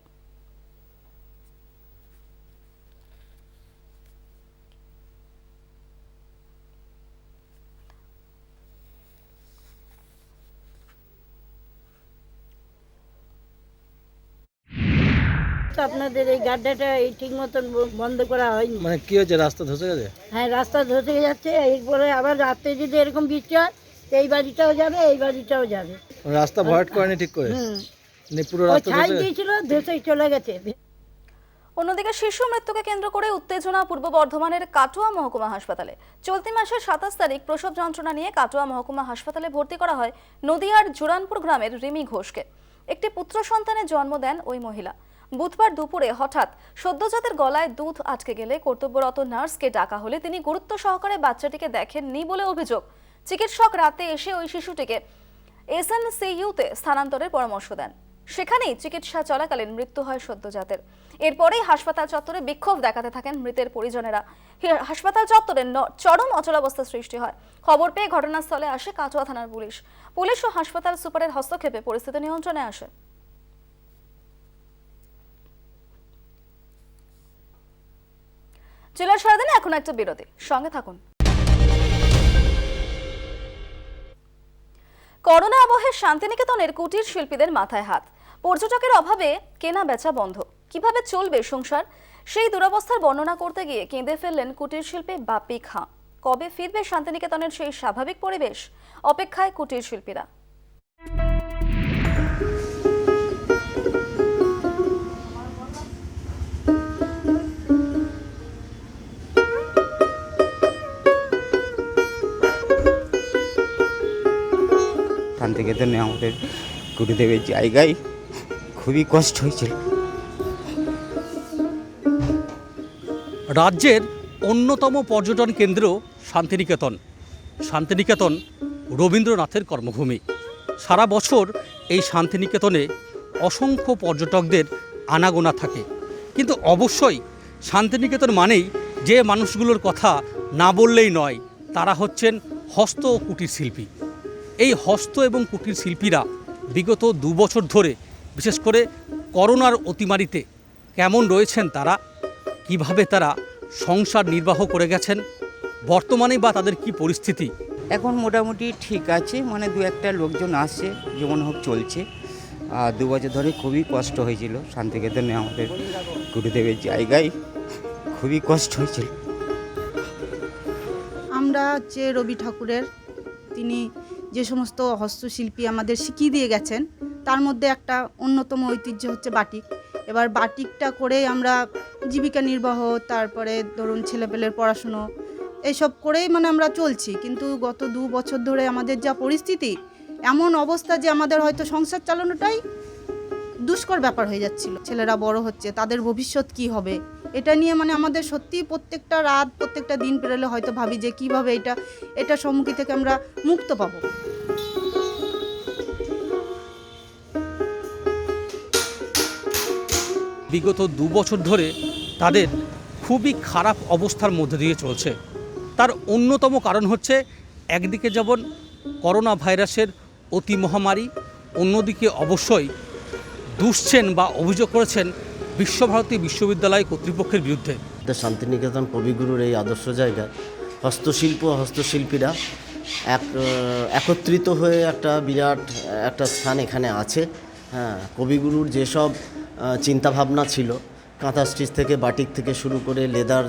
আপনাদের এই গাড্ডাটা এই ঠিক মতন বন্ধ করা হয়নি। মানে কি হয়েছে, রাস্তা ধসে গেছে? হ্যাঁ, রাস্তা ধসে যাচ্ছে। এরপরে আবার রাতে যদি এরকম বৃষ্টি হয় এই বাড়িটাও যাবে, এই বাড়িটাও যাবে। রাস্তা ভরাট করেনি ঠিক করে? পুরো রাস্তা ছাই দিয়েছিল, ধসে চলে গেছে। অন্যদিকে শিশু মৃত্যুকে কেন্দ্র করে উত্তেজনা পূর্ব বর্ধমানের কাটোয়া মহকুমা হাসপাতালে। চলতি মাসের 27 তারিখ প্রসব যন্ত্রণা নিয়ে কাটোয়া মহকুমা হাসপাতালে ভর্তি করা হয় নদিয়ার জোরানপুর গ্রামের রিমি ঘোষকে। একটি পুত্র সন্তানের জন্ম দেন ওই মহিলা। বুধবার দুপুরে হঠাৎ সদ্যজাতের গলায় দুধ আটকে গেলে কর্তব্যরত নার্সকে ডাকা হলে তিনি গুরুত্ব সহকারে বাচ্চাটিকে দেখেননি বলে অভিযোগ। চিকিৎসক রাতে এসে ওই শিশুটিকে এসএনসিইউতে স্থানান্তরের পরামর্শ দেন। সেখানেই চিকিৎসা চলাকালীন মৃত্যু হয় সদ্যজাতের। এরপরেই হাসপাতাল চত্বরে বিক্ষোভ দেখাতে থাকেন মৃতের পরিজনেরা। হাসপাতাল চত্বরে চরম অচলাবস্থা সৃষ্টি হয়। খবর পেয়ে ঘটনাস্থলে আসে কাটোয়া থানার পুলিশ ও হাসপাতাল সুপারের হস্তক্ষেপে পরিস্থিতি নিয়ন্ত্রণে আসে। জেলার সারাদিনে এখন একটা বিরতি, সঙ্গে থাকুন। করোনা আবহে শান্তিনিকেতনের কুটির শিল্পীদের মাথায় হাত। পর্যটকের অভাবে কেনা বেচা বন্ধ। কিভাবে চলবে সংসার, সেই দুরবস্থার বর্ণনা করতে গিয়ে কেঁদে ফেললেন কুটির শিল্পী বাপি খাঁ। কবে ফিরবে শান্তিনিকেতনের সেই স্বাভাবিক পরিবেশ, অপেক্ষায় কুটির শিল্পীরা। শান্তিনিকেতনে আমাদের গুরুদেবের জায়গায় খুবই কষ্ট হয়েছিল। রাজ্যের অন্যতম পর্যটন কেন্দ্র শান্তিনিকেতন। শান্তিনিকেতন রবীন্দ্রনাথের কর্মভূমি। সারা বছর এই শান্তিনিকেতনে অসংখ্য পর্যটকদের আনাগোনা থাকে। কিন্তু অবশ্যই শান্তিনিকেতন মানেই যে মানুষগুলোর কথা না বললেই নয়, তারা হচ্ছেন হস্ত ও কুটির শিল্পী। এই হস্ত এবং কুটির শিল্পীরা বিগত 2 বছর ধরে, বিশেষ করে করোনার অতিমারিতে কেমন রয়েছেন তারা, কিভাবে তারা সংসার নির্বাহ করে গেছেন, বর্তমানে বা তাদের কি পরিস্থিতি। এখন মোটামুটি ঠিক আছে, মানে 2-1টা লোকজন আসছে, যেমন হোক চলছে। আর 2 বছর ধরে খুবই কষ্ট হয়েছিল। শান্তিনিকেতনে আমাদের গুরুদেবের জায়গায় খুবই কষ্ট হয়েছিল। আমরা হচ্ছে রবি ঠাকুরের, তিনি যে সমস্ত হস্তশিল্পী আমাদের শিখিয়ে দিয়ে গেছেন তার মধ্যে একটা অন্যতম ঐতিহ্য হচ্ছে বাটিক। এবার বাটিকটা করে আমরা জীবিকা নির্বাহ, তারপরে ধরুন ছেলেপেলের পড়াশুনো এইসব করেই মানে আমরা চলছি। কিন্তু গত 2 বছর ধরে আমাদের যা পরিস্থিতি, এমন অবস্থা যে আমাদের হয়তো সংসার চালানোটাই দুষ্কর ব্যাপার হয়ে যাচ্ছিল। ছেলেরা বড় হচ্ছে, তাদের ভবিষ্যৎ কি হবে, এটা নিয়ে মানে আমাদের সত্যিই প্রত্যেকটা রাত, প্রত্যেকটা দিন পেরোলে হয়তো ভাবি যে কীভাবে এটা সম্মুখী থেকে আমরা মুক্ত পাবো। বিগত 2 বছর ধরে তাদের খুবই খারাপ অবস্থার মধ্যে দিয়ে চলছে। তার অন্যতম কারণ হচ্ছে একদিকে যেমন করোনা ভাইরাসের অতি মহামারী, অন্যদিকে অবশ্যই দুষছেন বা অভিযোগ করেছেন বিশ্বভারতী বিশ্ববিদ্যালয় কর্তৃপক্ষের বিরুদ্ধে। শান্তিনিকেতন কবিগুরুর এই আদর্শ জায়গায় হস্তশিল্প ও হস্তশিল্পীরা একত্রিত হয়ে একটা বিরাট একটা স্থান এখানে আছে। হ্যাঁ, কবিগুরুর যেসব চিন্তাভাবনা ছিল, কাঁথা স্টিচ থেকে বাটিক থেকে শুরু করে লেদার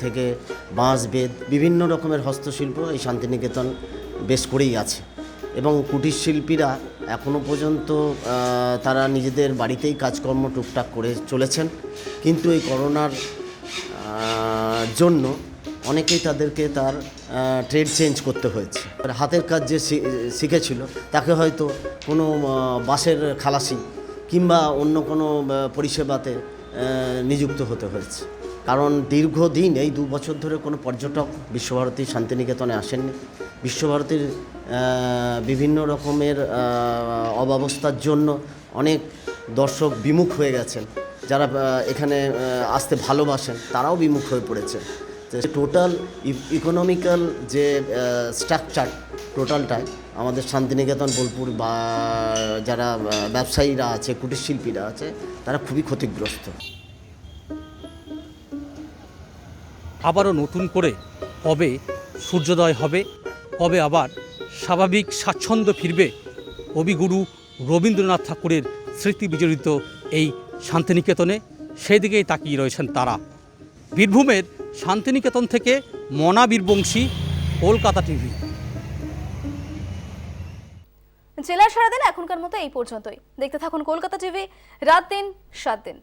থেকে বাঁশ বেত বিভিন্ন রকমের হস্তশিল্প এই শান্তিনিকেতন বেশ করেই আছে। এবং কুটির শিল্পীরা এখনও পর্যন্ত তারা নিজেদের বাড়িতেই কাজকর্ম টুকটাক করে চলেছেন। কিন্তু এই করোনার জন্য অনেকেই তাদেরকে তার ট্রেড চেঞ্জ করতে হয়েছে। হাতের কাজ যে শিখেছিল তাকে হয়তো কোনো বাসের খালাসি কিংবা অন্য কোনো পরিষেবাতে নিযুক্ত হতে হয়েছে। কারণ দীর্ঘদিন এই 2 বছর ধরে কোনো পর্যটক বিশ্বভারতী শান্তিনিকেতনে আসেননি। বিশ্বভারতীর বিভিন্ন রকমের অব্যবস্থার জন্য অনেক দর্শক বিমুখ হয়ে গেছেন। যারা এখানে আসতে ভালোবাসেন তারাও বিমুখ হয়ে পড়েছেন। টোটাল ইকোনমিক্যাল যে স্ট্রাকচার টোটালটাই আমাদের শান্তিনিকেতন বোলপুর বা যারা ব্যবসায়ীরা আছে, কুটির শিল্পীরা আছে, তারা খুবই ক্ষতিগ্রস্ত। আবারও নতুন করে কবে সূর্যোদয় হবে, কবে আবার স্বাভাবিক স্বাচ্ছন্দ্য ফিরবে কবিগুরু রবীন্দ্রনাথ ঠাকুরের স্মৃতি বিজড়িত এই শান্তিনিকেতনে, সেই দিকেই তাকিয়ে রয়েছেন তারা। বীরভূমের শান্তিনিকেতন থেকে মনা বীরবংশী, কলকাতা টিভি। জেলার সারাদিন এখনকার মতো এই পর্যন্তই। দেখতে থাকুন কলকাতা টিভি, রাত দিন 7 দিন।